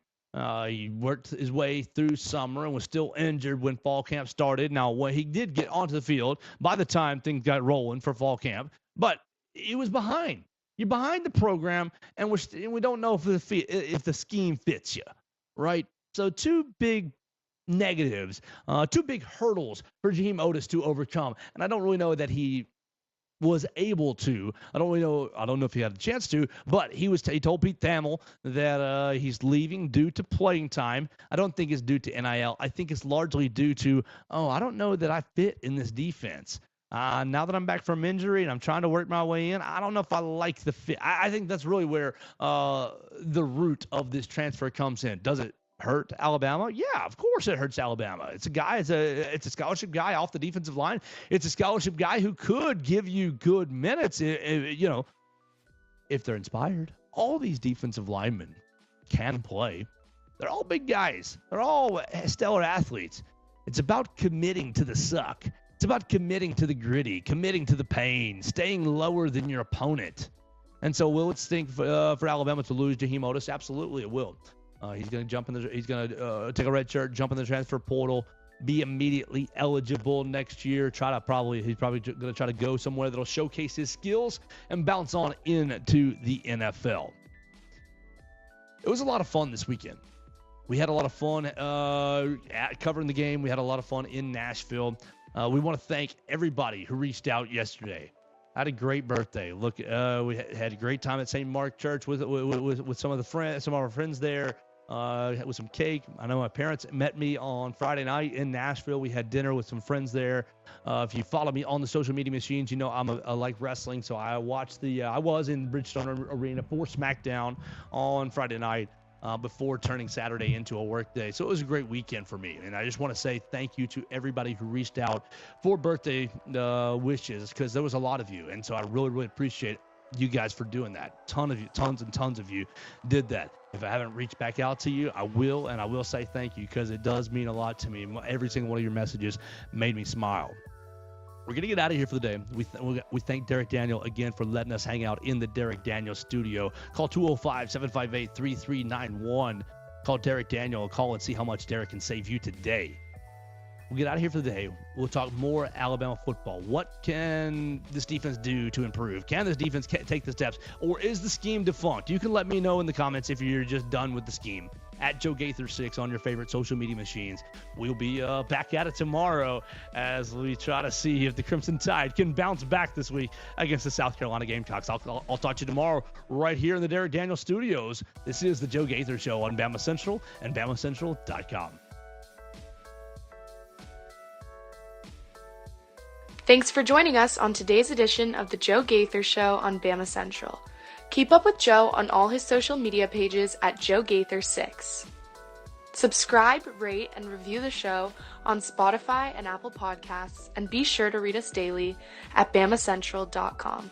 He worked his way through summer and was still injured when fall camp started. Now, when he did get onto the field, by the time things got rolling for fall camp, but he was behind. You're behind the program, and we don't know if the scheme fits you, right? So two big negatives, two big hurdles for Jeheim Oatis to overcome, and I don't really know that he was able to. I don't know if he had a chance to, but he told Pete Thamel that he's leaving due to playing time. I don't think it's due to NIL. I think it's largely due to, I don't know that I fit in this defense. Now that I'm back from injury and I'm trying to work my way in, I don't know if I like the fit. I think that's really where the root of this transfer comes in. Does it hurt Alabama? Yeah, of course it hurts Alabama. It's a scholarship guy off the defensive line. It's a scholarship guy who could give you good minutes, if they're inspired. All these defensive linemen can play. They're all big guys. They're all stellar athletes. It's about committing to the suck. It's about committing to the gritty, committing to the pain, staying lower than your opponent. And so will it stink for Alabama to lose Jeheim Oatis? Absolutely it will. He's going to take a red shirt, jump in the transfer portal, be immediately eligible next year. He's probably going to try to go somewhere that'll showcase his skills and bounce on into the NFL. It was a lot of fun this weekend. We had a lot of fun covering the game. We had a lot of fun in Nashville. We want to thank everybody who reached out yesterday. I had a great birthday. Look, we had a great time at St. Mark Church with some of our friends there. With some cake. I know my parents met me on Friday night in Nashville. We had dinner with some friends there. If you follow me on the social media machines, you know I like wrestling. So I watched I was in Bridgestone Arena for SmackDown on Friday night before turning Saturday into a work day. So it was a great weekend for me. And I just want to say thank you to everybody who reached out for birthday wishes, because there was a lot of you. And so I really, really appreciate you guys for doing that. Tons and tons of you did that. If I haven't reached back out to you, I will, and I will say thank you, because it does mean a lot to me. Every single one of your messages made me smile. We're going to get out of here for the day. We thank Derek Daniel again for letting us hang out in the Derek Daniel studio. Call 205-758-3391. Call Derek Daniel. Call and see how much Derek can save you today. We'll get out of here for the day. We'll talk more Alabama football. What can this defense do to improve? Can this defense take the steps? Or is the scheme defunct? You can let me know in the comments if you're just done with the scheme. At Joe Gaither 6 on your favorite social media machines. We'll be back at it tomorrow as we try to see if the Crimson Tide can bounce back this week against the South Carolina Gamecocks. I'll talk to you tomorrow right here in the Derek Daniel Studios. This is the Joe Gaither Show on Bama Central and BamaCentral.com. Thanks for joining us on today's edition of the Joe Gaither Show on Bama Central. Keep up with Joe on all his social media pages at Joe Gaither 6. Subscribe, rate, and review the show on Spotify and Apple Podcasts, and be sure to read us daily at BamaCentral.com.